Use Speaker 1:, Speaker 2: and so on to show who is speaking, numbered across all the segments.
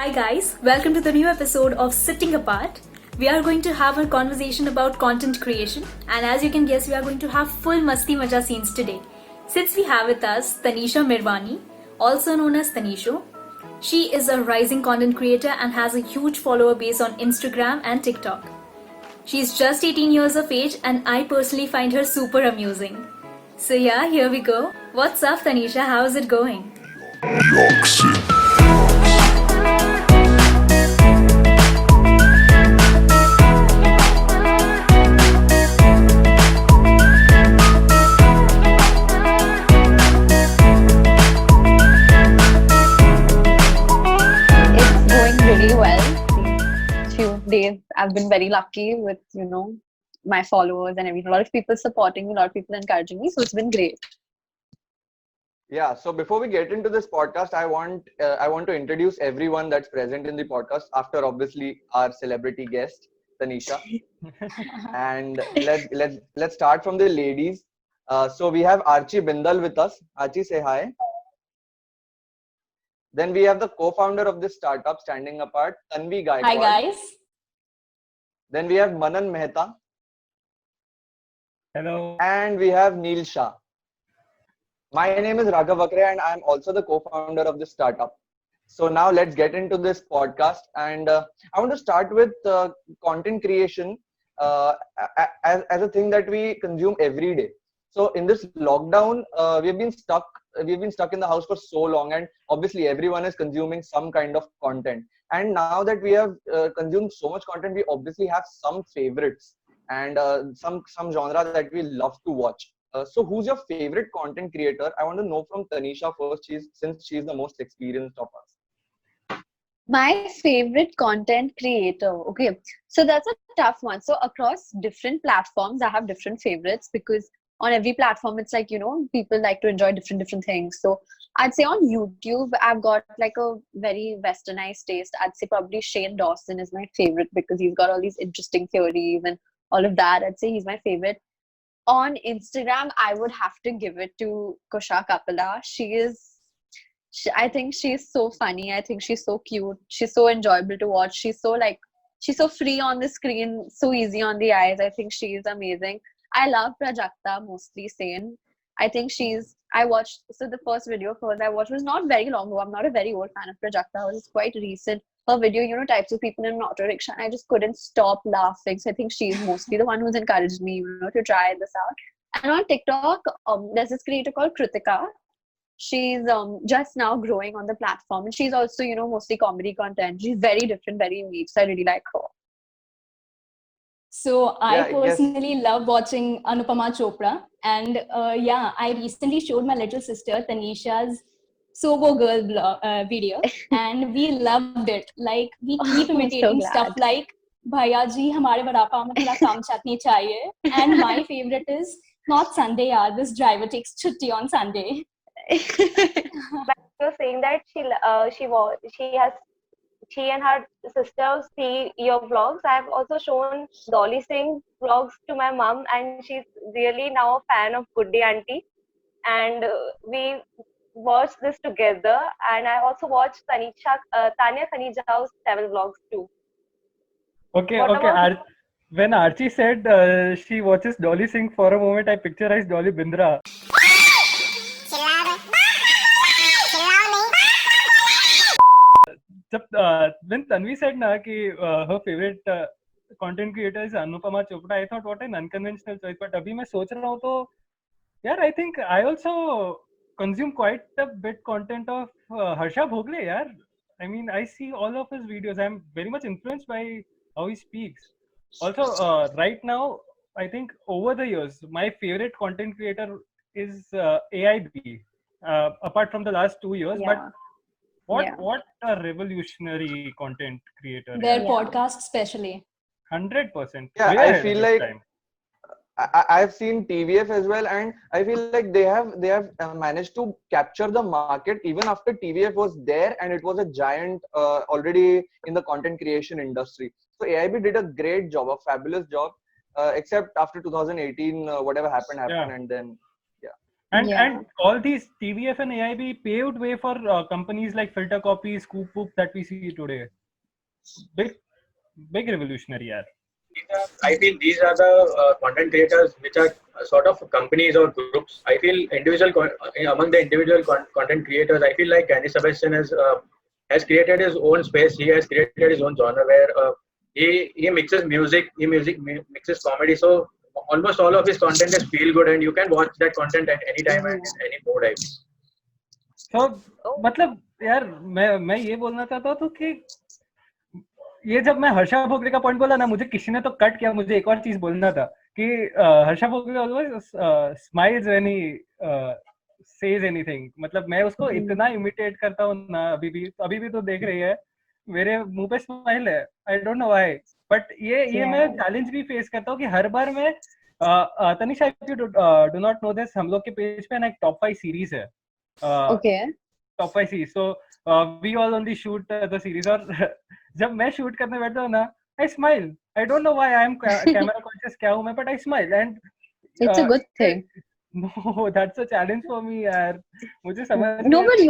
Speaker 1: Hi guys, welcome to the new episode of Sitting Apart. We are going to have a conversation about content creation, and as you can guess, we are going to have full Masti Maja scenes today. Since we have with us Taneesha Mirwani, also known as Taneesha, she is a rising content creator and has a huge follower base on Instagram and TikTok. She's just 18 years of age, and I personally find her super amusing. So yeah, here we go. What's up, Taneesha? How's it going?
Speaker 2: It's going really well. These few days, I've been very lucky with, my followers and everything. A lot of people supporting me, a lot of people encouraging me. So it's been great.
Speaker 3: Yeah, so before we get into this podcast, I want to introduce everyone that's present in the podcast after obviously our celebrity guest, Taneesha. And let's start from the ladies. So we have Archie Bindal with us. Archie, say hi. Then we have the co-founder of this startup, Standing Apart, Tanvi
Speaker 4: Hi
Speaker 3: Gaikwad.
Speaker 4: guys.
Speaker 3: Then we have Manan Mehta.
Speaker 5: Hello.
Speaker 3: And we have Neil Shah. My name is Raghav Vakre and I'm also the co-founder of this startup. So now let's get into this podcast, and I want to start with content creation as a thing that we consume every day. So in this lockdown, we've been stuck in the house for so long, and obviously everyone is consuming some kind of content. And now that we have consumed so much content, we obviously have some favorites and some genre that we love to watch. So who's your favorite content creator? I want to know from Taneesha first, since she's the most experienced of us.
Speaker 2: My favorite content creator. Okay, so that's a tough one. So across different platforms, I have different favorites because on every platform, it's like, people like to enjoy different things. So I'd say on YouTube, I've got like a very westernized taste. I'd say probably Shane Dawson is my favorite because he's got all these interesting theories and all of that. I'd say he's my favorite. On Instagram, I would have to give it to Kusha Kapila. I think she's so funny. I think she's so cute. She's so enjoyable to watch. She's so free on the screen, so easy on the eyes. I think she is amazing. I love Prajakta, mostly sane. I think so the first video of hers I watched was not very long ago. I'm not a very old fan of Prajakta. It was quite recent. Her video, types of people in an auto rickshaw, and I just couldn't stop laughing. So I think she's mostly the one who's encouraged me, to try this out. And on TikTok, there's this creator called Kritika. She's just now growing on the platform, and she's also, mostly comedy content. She's very different, very unique. So I really like her.
Speaker 4: So I
Speaker 3: Yeah, I guess-
Speaker 4: personally love watching Anupama Chopra, and I recently showed my little sister Taneesha's Sobo Girl video, and we loved it. Like we keep
Speaker 2: I'm so
Speaker 4: imitating
Speaker 2: glad.
Speaker 4: stuff like "Bhaiya ji, hamare vada mein thoda kam chutney chahiye," and my favorite is "Not Sunday, yaar. This driver takes chutti on Sunday."
Speaker 6: Like you're saying that she and her sisters see your vlogs. I've also shown Dolly Singh vlogs to my mom, and she's really now a fan of Good Day Auntie. And we watched this together. And I also watched Tanya Khanijao's travel vlogs too.
Speaker 5: Okay.
Speaker 6: What about
Speaker 5: When Archie said she watches Dolly Singh, for a moment I picturized Dolly Bindra. When Tanvi said her favorite content creator is Anupama Chopra, I thought what an unconventional choice. But अभी मैं सोच रहा हूँ तो I think I also consume quite a bit content of Harsha Bhogle. I mean, I see all of his videos. I'm very much influenced by how he speaks. Also, right now, I think over the years, my favorite content creator is AIB. Apart from the last 2 years, but what a revolutionary content creator!
Speaker 4: Their podcast, especially.
Speaker 5: 100%.
Speaker 3: Yeah,
Speaker 5: Way
Speaker 3: I
Speaker 5: ahead of
Speaker 3: feel
Speaker 5: his
Speaker 3: like
Speaker 5: time.
Speaker 3: I've seen TVF as well, and I feel like they have managed to capture the market even after TVF was there, and it was a giant already in the content creation industry. So AIB did a great job, a fabulous job, except after 2018, whatever happened,
Speaker 5: Yeah.
Speaker 3: and then yeah.
Speaker 5: And all these TVF and AIB paved way for companies like Filter Copy, Scoop Whoop that we see today. Big revolutionary, yeah.
Speaker 7: I feel these are the content creators which are sort of companies or groups. I feel among the individual content creators, I feel like Candy Sebastian has created his own space. He has created his own genre where he mixes music, mixes comedy. So almost all of his content is feel good, and you can watch that content at any time and in any mood. I feel.
Speaker 5: So मतलब यार मैं ये बोलना चाहता हूँ कि ये जब मैं हर्षा भोगले का पॉइंट बोला ना, मुझे किसी ने तो कट किया, मुझे एक और चीज बोलना था कि Harsha Bhogle always smiles when he says anything. मतलब मैं उसको इतना इमिटेट करता हूँ ना, अभी भी तो देख रही है, मेरे मुंह पे स्माइल है. आई डोंट नो व्हाई, बट ये मैं चैलेंज भी फेस करता हूँ कि हर बार मैं Tanisha, if you do not know this, हम लोग के पेज पे ना एक टॉप 5 सीरीज है. Top 5 series. So we all only shoot the series. और जब मैं शूट करने बैठता हूँ ना, I smile. I don't know why, I am camera conscious क्या हूँ मैं, but I smile. And
Speaker 2: it's a good thing.
Speaker 5: No, that's a challenge for me, यार. मुझे समझ
Speaker 2: No, but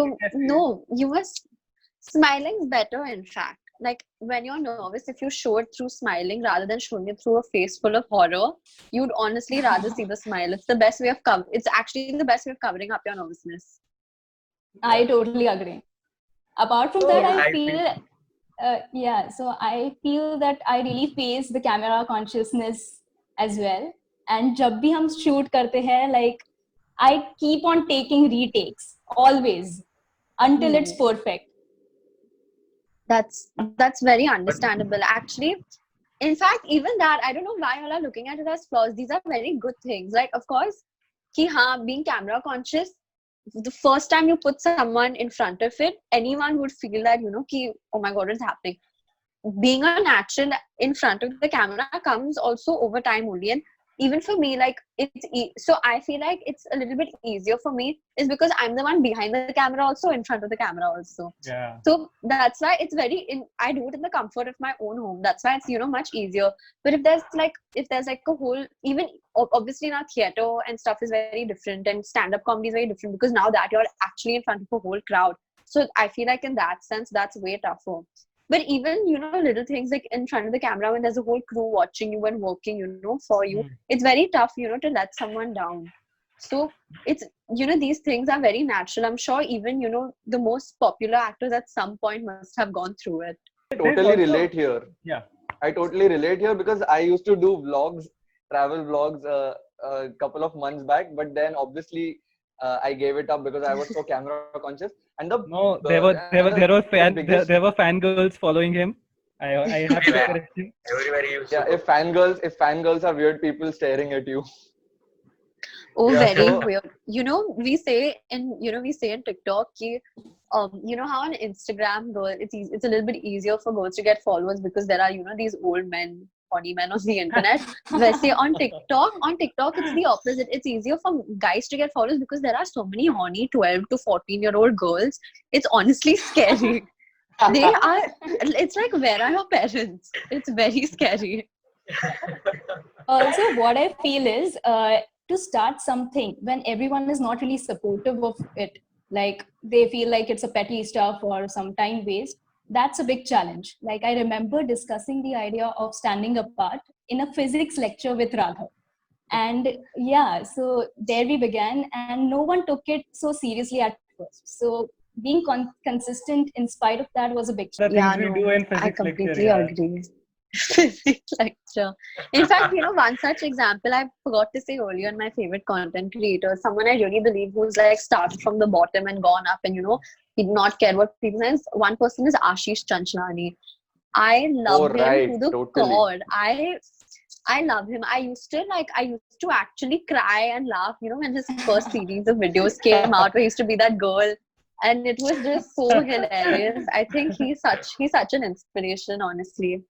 Speaker 2: you must. Smiling's better, in fact. Like when you're nervous, if you show it through smiling rather than showing it through a face full of horror, you'd honestly rather see the smile. It's the best way of It's actually the best way of covering up your nervousness.
Speaker 4: I totally agree. Apart from that, I feel so I feel that I really face the camera consciousness as well. And जब भी हम shoot करते हैं, like I keep on taking retakes always until it's perfect.
Speaker 2: That's very understandable. Actually, in fact, even that, I don't know why y'all are looking at it as flaws. These are very good things. Like, of course, being camera conscious, the first time you put someone in front of it, anyone would feel that, oh my God, what's happening? Being a natural in front of the camera comes also over time only. And even for me, like so I feel like it's a little bit easier for me is because I'm the one behind the camera also, in front of the camera also.
Speaker 5: Yeah.
Speaker 2: So that's why it's I do it in the comfort of my own home. That's why it's much easier. But if there's like a whole, even obviously now theater and stuff is very different, and stand-up comedy is very different because now that you're actually in front of a whole crowd. So I feel like in that sense that's way tougher. But even, little things like in front of the camera when there's a whole crew watching you and working, for you, it's very tough, to let someone down. So it's, these things are very natural. I'm sure even, the most popular actors at some point must have gone through it.
Speaker 3: I totally relate here.
Speaker 5: Yeah.
Speaker 3: I totally relate here because I used to do vlogs, travel vlogs a couple of months back, but then obviously I gave it up because I was so camera conscious. And there were
Speaker 5: fangirls following him. I have to correct him.
Speaker 3: If fangirls are weird people staring at you.
Speaker 2: Oh, very weird. We say in TikTok, how on Instagram, girl, it's a little bit easier for girls to get followers because there are, these old men, horny men on the internet. Whereas on TikTok, it's the opposite. It's easier for guys to get followers because there are so many horny 12 to 14-year-old girls. It's honestly scary. It's like, where are your parents? It's very scary.
Speaker 4: Also, what I feel is to start something when everyone is not really supportive of it, like they feel like it's a petty stuff or some time waste, that's a big challenge. Like I remember discussing the idea of standing apart in a physics lecture with Raghav. And so there we began, and no one took it so seriously at first. So being consistent in spite of that was a big challenge.
Speaker 2: I completely agree. Physics lecture. In fact, one such example I forgot to say earlier, and my favorite content creator, someone I really believe who's like started from the bottom and gone up, and he did not care what people say. One person is Ashish Chanchlani. I love him to the core. I love him. I used to actually cry and laugh, when his first series of videos came out where he used to be that girl. And it was just so hilarious. I think he's such an inspiration, honestly.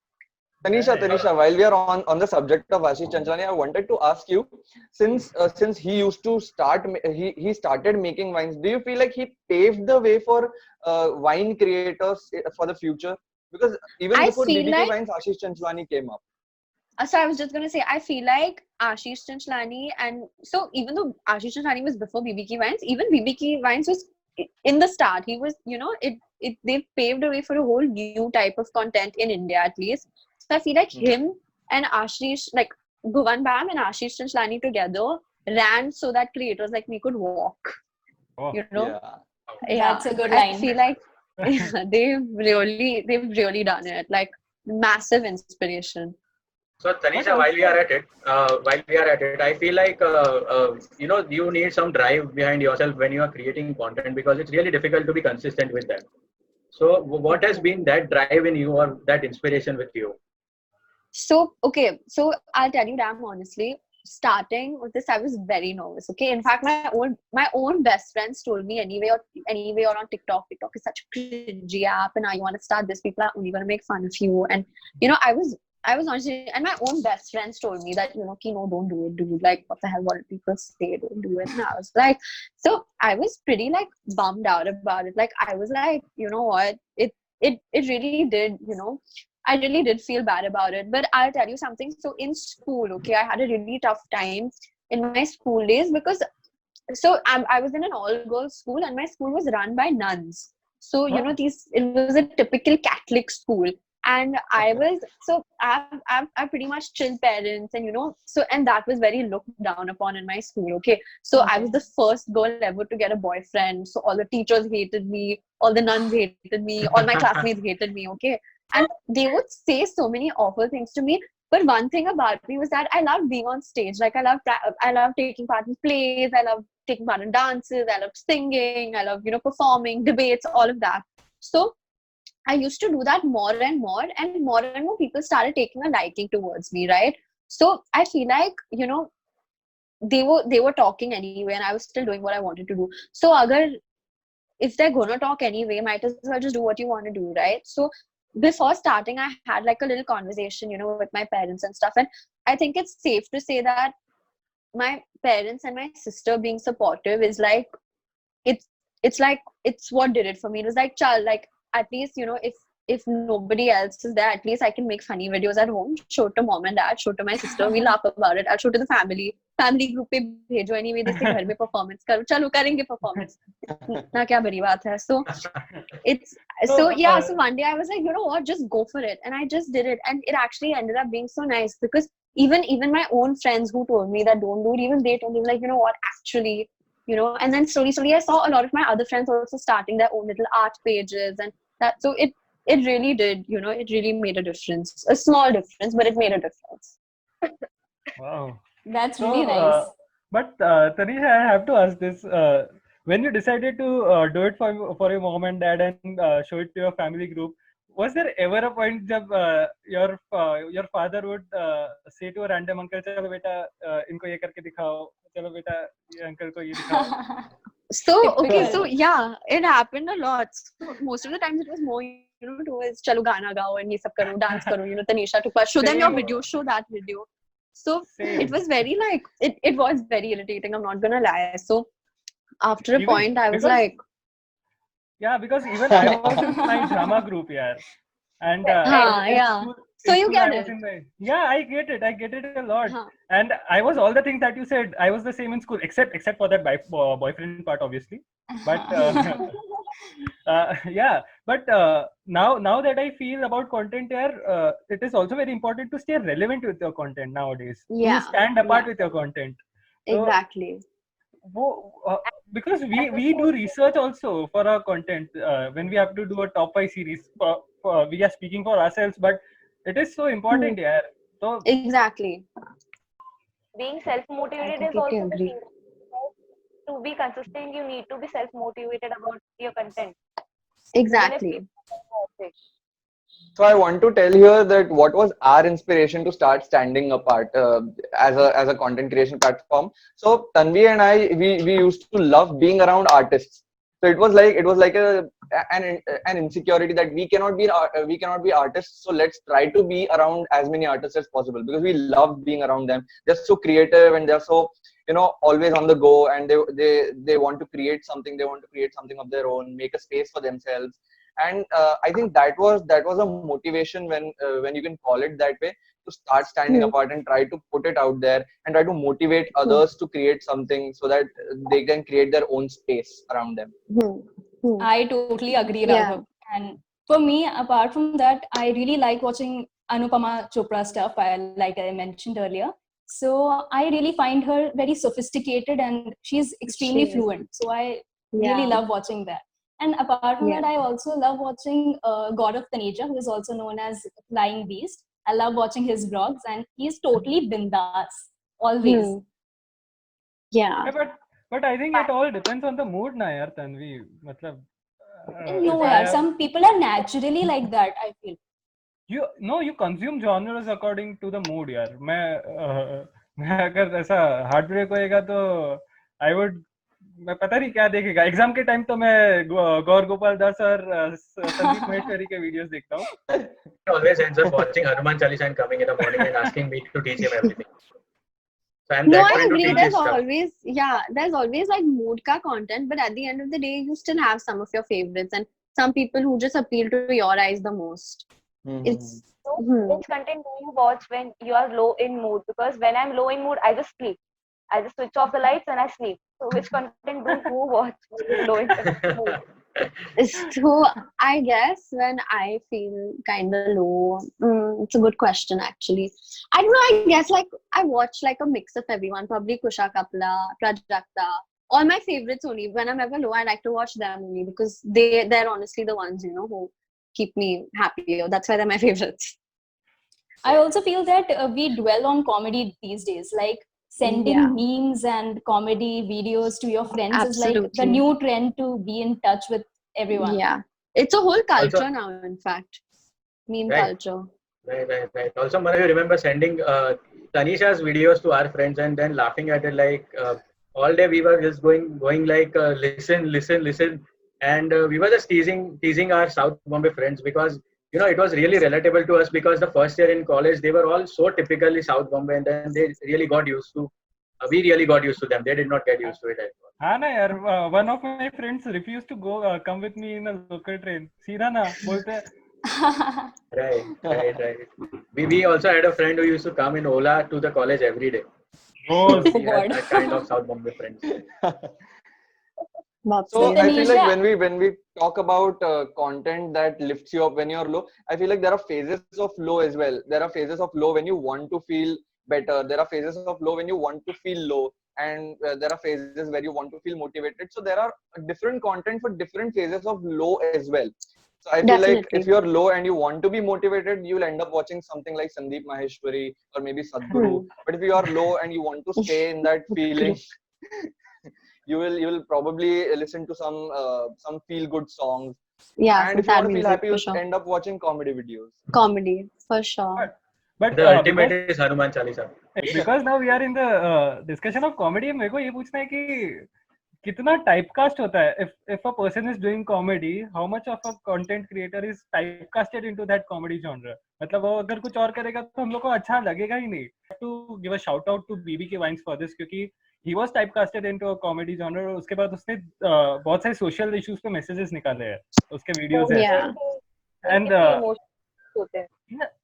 Speaker 3: Taneesha, while we are on the subject of Ashish Chanchlani, I wanted to ask you, since he used to he started making wines, do you feel like he paved the way for wine creators for the future? Because even before DDK Wines, Ashish Chanchlani came up.
Speaker 2: So I was just gonna say, I feel like Ashish Chanchlani, and so even though Ashish Chanchlani was before BBK Vines, even BBK Vines was in the start. He was, they paved a way for a whole new type of content in India, at least. So I feel like him and Ashish, like Bhuvan Bam and Ashish Chanchlani together, ran so that creators like me could walk.
Speaker 5: Oh.
Speaker 3: Yeah.
Speaker 2: Yeah,
Speaker 4: That's a good
Speaker 2: I
Speaker 4: line.
Speaker 2: feel like they've really done it. Like massive inspiration.
Speaker 7: So Taneesha, while we are at it, I feel like you need some drive behind yourself when you are creating content, because it's really difficult to be consistent with that. So what has been that drive in you, or that inspiration with you?
Speaker 2: So, okay, so I'll tell you damn honestly, starting with this, I was very nervous. Okay. In fact, my own best friends told me anyway or on TikTok. TikTok is such a cringy app, and now you want to start this, people are only gonna make fun of you. And I was honestly, and my own best friends told me that, Ki, no, don't do it, dude. Like, what the hell, what did people say? Don't do it. And I was like, so I was pretty like bummed out about it. Like, I was like, you know what? It really did, I really did feel bad about it. But I'll tell you something. So in school, okay, I had a really tough time in my school days because I was in an all-girls school, and my school was run by nuns. So
Speaker 5: Oh.
Speaker 2: it was a typical Catholic school, and I
Speaker 3: Okay.
Speaker 2: was so I pretty much chill parents, and so, and that was very looked down upon in my school. Okay, so I
Speaker 4: Okay.
Speaker 2: was the first girl ever to get a boyfriend. So all the teachers hated me, all the nuns hated me, all my classmates hated me. Okay, and they would say so many awful things to me. But one thing about me was that I loved being on stage. Like I love taking part in plays. I love taking part in dances. I love singing. I love performing, debates, all of that. So I used to do that more and more people started taking a liking towards me, right? So I feel like they were talking anyway, and I was still doing what I wanted to do. So agar if they're gonna talk anyway, might as well just do what you want to do, right? So before starting, I had like a little conversation, with my parents and stuff. And I think it's safe to say that my parents and my sister being supportive is like it's it's what did it for me. It was like, child, like at least if nobody else is there, at least I can make funny videos at home, show to mom and dad, show to my sister, we laugh about it, I'll show to the family group pe bhejo, anyway they say घर में performance karo, chalo करेंगे performance, इतना क्या बड़ी बात है. So it's
Speaker 5: So,
Speaker 2: so one day I was like, you know what, just go for it, and I just did it, and it actually ended up being so nice because even my own friends who told me that don't do it, even they told me like, you know what, actually, and then slowly I saw a lot of my other friends also starting their own little art pages, and that, so it really did, it really made a difference, a small difference, but it made a difference.
Speaker 5: wow.
Speaker 4: That's
Speaker 5: So,
Speaker 4: really nice.
Speaker 5: but Taneesha, I have to ask this. When you decided to do it for your mom and dad and show it to your family group, was there ever a point जब your father would say to a random uncle, चलो बेटा इनको ये करके दिखाओ, चलो बेटा ये uncle को ये दिखाओ.
Speaker 2: So okay, so
Speaker 4: Typical.
Speaker 2: yeah, it happened a lot. So most of the times it was more, towards chalo gana gao and ye sab karo, dance karo, Taneesha to show them your
Speaker 5: Same,
Speaker 2: video, show that video. So it
Speaker 5: same.
Speaker 2: was very like it was very irritating, I'm not gonna lie. So after a
Speaker 5: Even
Speaker 2: point I was
Speaker 5: because
Speaker 2: like,
Speaker 5: yeah, because even I was in my drama group, yeah. And in
Speaker 2: yeah.
Speaker 5: school,
Speaker 2: So you
Speaker 5: I
Speaker 2: get
Speaker 5: was
Speaker 2: it.
Speaker 5: in the I get it a lot.
Speaker 2: Huh.
Speaker 5: And I was all the things that you said. I was the same in school, except for that boyfriend part, obviously. But yeah, but now that I feel about content here, it is also very important to stay relevant with your content nowadays. To
Speaker 2: Yeah,
Speaker 5: stand apart
Speaker 2: yeah,
Speaker 5: with your content. So
Speaker 2: exactly.
Speaker 5: because we do research also for our content when we have to do a top 5 series we are speaking for ourselves, but it is so important, yeah. So
Speaker 2: Exactly.
Speaker 6: Being
Speaker 2: I
Speaker 6: self-motivated is
Speaker 2: completely
Speaker 6: also the
Speaker 2: agree.
Speaker 6: thing. To be consistent, you need to be self-motivated about your content, even if
Speaker 2: Exactly.
Speaker 6: people don't watch it.
Speaker 3: So I want to tell here that what was our inspiration to start standing apart as a content creation platform. So Tanvi and I, we used to love being around artists. So it was like an insecurity that we cannot be artists. So let's try to be around as many artists as possible because we love being around them. They're so creative and they're so always on the go, and they want to create something. They want to create something of their own, make a space for themselves. and I think that was a motivation when you can call it that way, to start standing apart and try to put it out there and try to motivate others to create something so that they can create their own space around them.
Speaker 4: I totally agree,
Speaker 2: Yeah.
Speaker 4: Raghav. And for me, apart from that, I really like watching Anupama Chopra stuff, like I mentioned earlier. So I really find her very sophisticated and she's extremely
Speaker 2: She is.
Speaker 4: fluent. So I really
Speaker 2: Yeah.
Speaker 4: love watching that. And apart from
Speaker 2: Yeah.
Speaker 4: that, I also love watching God of Taneesha, who is also known as Flying Beast. I love watching his vlogs and he's totally bindas, always.
Speaker 2: Yeah.
Speaker 5: Yeah, but I think it all depends on the mood, na yaar, Tanvi. Matlab,
Speaker 4: No,
Speaker 5: if I
Speaker 4: yeah,
Speaker 5: have
Speaker 4: some people are naturally like that, I feel.
Speaker 5: you consume genres according to the mood, यार. मैं अगर ऐसा heart break होएगा तो I would, मैं पता नहीं क्या देखेगा. एग्जाम के टाइम तो मैं गौर गोपाल दास और संदीप महेश्वरी के वीडियोस देखता हूँ.
Speaker 7: He always ends up watching Hanuman Chalisa and coming in the morning and asking me to teach him everything. So I'm
Speaker 2: No,
Speaker 7: that
Speaker 2: I
Speaker 7: one to
Speaker 2: agree.
Speaker 7: teach
Speaker 2: There's
Speaker 7: his stuff.
Speaker 2: always, yeah, there's always like mood ka content, but at the end of the day, you still have some of your favorites and some people who just appeal to your eyes the most. It's
Speaker 6: So, which content do you watch when you are low in mood? Because when I'm low in mood, I just sleep. I just switch off the lights and I sleep. So, which content do you watch when you're low in mood?
Speaker 2: So I guess when I feel kind of low, it's a good question actually. I don't know. I guess like I watch like a mix of everyone. Probably Kusha Kapla, Prajakta, all my favorites only. When I'm ever low, I like to watch them only because they're honestly the ones who keep me happier. That's why they're my favorites.
Speaker 4: I also feel that we dwell on comedy these days. Like sending
Speaker 2: Yeah.
Speaker 4: memes and comedy videos to your friends is like the
Speaker 2: Absolutely.
Speaker 4: new trend to be in touch with everyone.
Speaker 2: Yeah, it's a whole culture
Speaker 7: Also-
Speaker 2: now. In fact, meme
Speaker 7: Right.
Speaker 2: culture.
Speaker 7: Right. Also, Manu, you remember sending Taneesha's videos to our friends and then laughing at it like all day we were just going like listen, and we were just teasing our South Bombay friends because it was really relatable to us because the first year in college they were all so typically South Bombay and then they really got used to. We really got used to them. They did not get used to it.
Speaker 5: हाँ ना यार, one of my friends refused to go come with me in a local train. सीधा ना बोलते हैं.
Speaker 7: Right. We also had a friend who used to come in Ola to the college every day.
Speaker 5: Rose.
Speaker 4: Oh
Speaker 7: We had
Speaker 4: God.
Speaker 7: that kind of South Bombay friends.
Speaker 3: So
Speaker 2: Baapre.
Speaker 3: I feel like
Speaker 4: Taneesha-
Speaker 3: when we talk about content that lifts you up when you're low, I feel like there are phases of low as well. There are phases of low when you want to feel better. There are phases of low when you want to feel low, and there are phases where you want to feel motivated. So there are different content for different phases of low as well. So I feel like if
Speaker 2: Definitely.
Speaker 3: you're low and you want to be motivated, you'll end up watching something like Sandeep Maheshwari or maybe Sadhguru. But if you are low and you want to stay in that feeling, you will probably listen to some feel good songs.
Speaker 2: Yeah,
Speaker 3: And
Speaker 2: some
Speaker 3: if you want
Speaker 2: sad
Speaker 3: to feel
Speaker 2: music
Speaker 3: happy,
Speaker 2: for
Speaker 3: you'll
Speaker 2: sure.
Speaker 3: end up watching comedy videos.
Speaker 2: Comedy for sure.
Speaker 5: But
Speaker 7: The ultimate is Hanuman Chalisa.
Speaker 5: because now we are in the discussion of comedy, मेरे को ये पूछना है कि कितना typecast होता है. If a person is doing comedy, how much of a content creator is typecasted into that comedy genre? मतलब वो अगर कुछ और करेगा तो हम लोग को अच्छा लगेगा ही नहीं. To give a shout out to BBK Vines for this क्योंकि he was typecasted into a comedy genre और उसके बाद उसने बहुत सारे social issues पे messages निकाले हैं उसके videos हैं.
Speaker 2: Yeah.
Speaker 5: And
Speaker 6: होते हैं.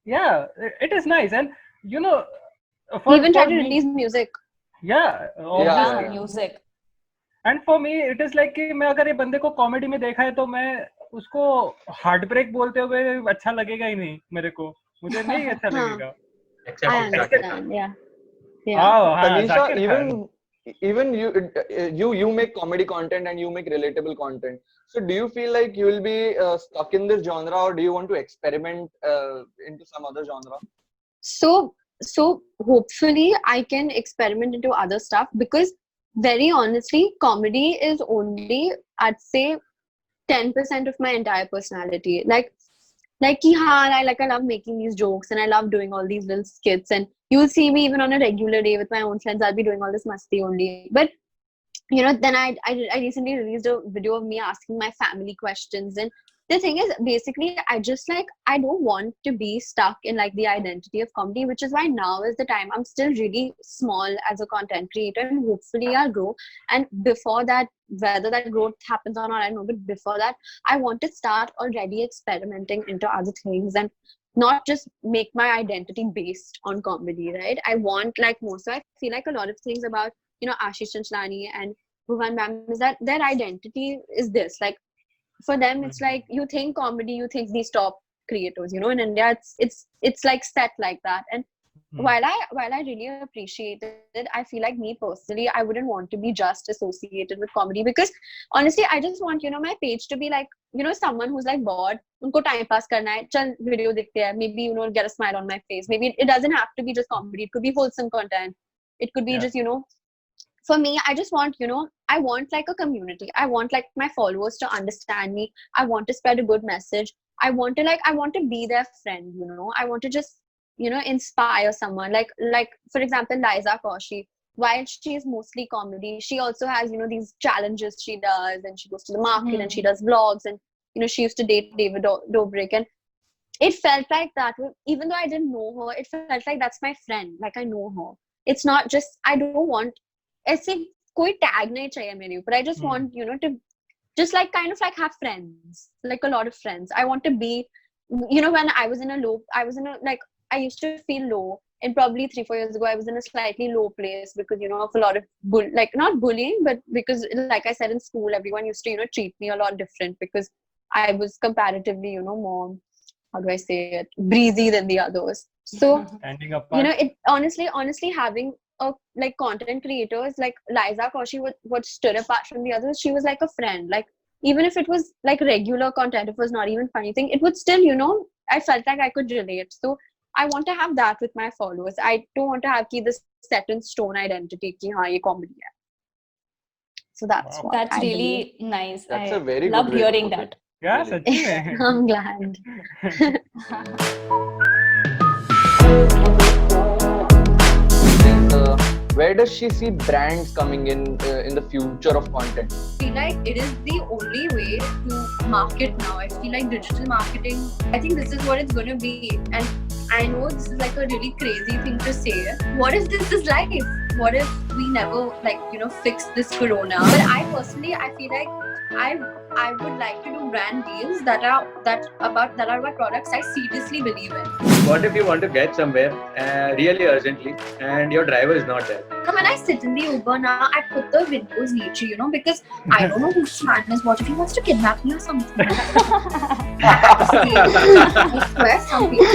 Speaker 5: yeah, it is nice and
Speaker 2: He even tried
Speaker 5: for
Speaker 2: to
Speaker 5: me,
Speaker 2: release music.
Speaker 5: yeah,
Speaker 3: Yeah.
Speaker 5: obviously.
Speaker 4: Music.
Speaker 5: And for me it is like कि मैं अगर ये बंदे को कॉमेडी में देखा है तो मैं उसको हार्ट ब्रेक बोलते हुए अच्छा लगेगा ही नहीं. मेरे को मुझे नहीं अच्छा
Speaker 2: हाँ.
Speaker 5: लगेगा.
Speaker 7: Except
Speaker 2: I
Speaker 7: in Zakir Khan.
Speaker 2: understand. Yeah. Yeah.
Speaker 5: हाँ,
Speaker 3: Taneesha,
Speaker 5: Zakir Khan.
Speaker 3: even you make comedy content and you make relatable content. So do you feel like you will be stuck in this genre, or do you want to experiment into some other genre?
Speaker 2: So hopefully I can experiment into other stuff because very honestly, comedy is only, I'd say, 10% of my entire personality. Like I love making these jokes and I love doing all these little skits, and you'll see me even on a regular day with my own friends. I'll be doing all this masti only. But then I recently released a video of me asking my family questions, and the thing is, basically, I just like, I don't want to be stuck in like the identity of comedy, which is why now is the time. I'm still really small as a content creator, and hopefully I'll grow. And before that, whether that growth happens or not, I don't know, but before that, I want to start already experimenting into other things and not just make my identity based on comedy, right? I want like more. So I feel like a lot of things about, you know, Ashish Chanchlani and Bhuvan Ma'am is that their identity is this. Like, for them it's like, you think comedy, you think these top creators, you know, in India it's like set like that. And while I really appreciate it, I feel like me personally, I wouldn't want to be just associated with comedy, because honestly I just want, you know, my page to be like, you know, someone who's like bored, unko time pass karna hai, chal video dekhte hai, maybe, you know, get a smile on my face. Maybe it doesn't have to be just comedy, it could be wholesome content, it could be just, you know, for me, I just want, you know, I want like a community. I want like my followers to understand me. I want to spread a good message. I want to be their friend, you know. I want to just, you know, inspire someone. Like for example, Liza Koshy. While she is mostly comedy, she also has, you know, these challenges she does, and she goes to the market and she does vlogs, and, you know, she used to date David Dobrik, and it felt like that. Even though I didn't know her, it felt like that's my friend. Like I know her. It's not just, I don't want, ऐसे कोई tag नहीं चाहिए मेरे ऊपर. I just want, you know, to just like kind of like have friends, like a lot of friends. I want to be, you know, when I was in a like, I used to feel low, and probably 3-4 years ago I was in a slightly low place because, you know, of a lot of like not bullying, but because like I said, in school everyone used to, you know, treat me a lot different because I was comparatively, you know, more, how do I say it, breezy than the others. So
Speaker 5: Standing apart.
Speaker 2: you know, it honestly having a like content creators like Liza Koshy, what stood apart from the others, she was like a friend. Like even if it was like regular content, it was not even funny thing, it would still, you know, I felt like I could relate. So I want to have that with my followers. I don't want to have this set in stone identity ki haan ye comedy hai. So that's what
Speaker 4: That's
Speaker 2: I
Speaker 4: really nice.
Speaker 3: That's
Speaker 4: I
Speaker 3: a very
Speaker 4: loved
Speaker 3: good way to
Speaker 4: hearing
Speaker 3: put
Speaker 4: that.
Speaker 3: it.
Speaker 5: Yeah,
Speaker 3: Really.
Speaker 5: सच्ची में.
Speaker 2: I'm glad.
Speaker 3: Then, where does she see brands coming in the future of content?
Speaker 2: I feel like it is the only way to market now. I feel like digital marketing, I think this is what it's going to be. And I know this is like a really crazy thing to say. What if this is life? What if we never, like, you know, fix this corona? But I personally, I feel like I would like to do brand deals that are about products I seriously believe in.
Speaker 7: What if you want to get somewhere really urgently and your driver is not there?
Speaker 2: So when I sit in the Uber now, I put the windows nature, you know, because I don't know whose plan is what, if he wants to kidnap me or something. I swear, some people.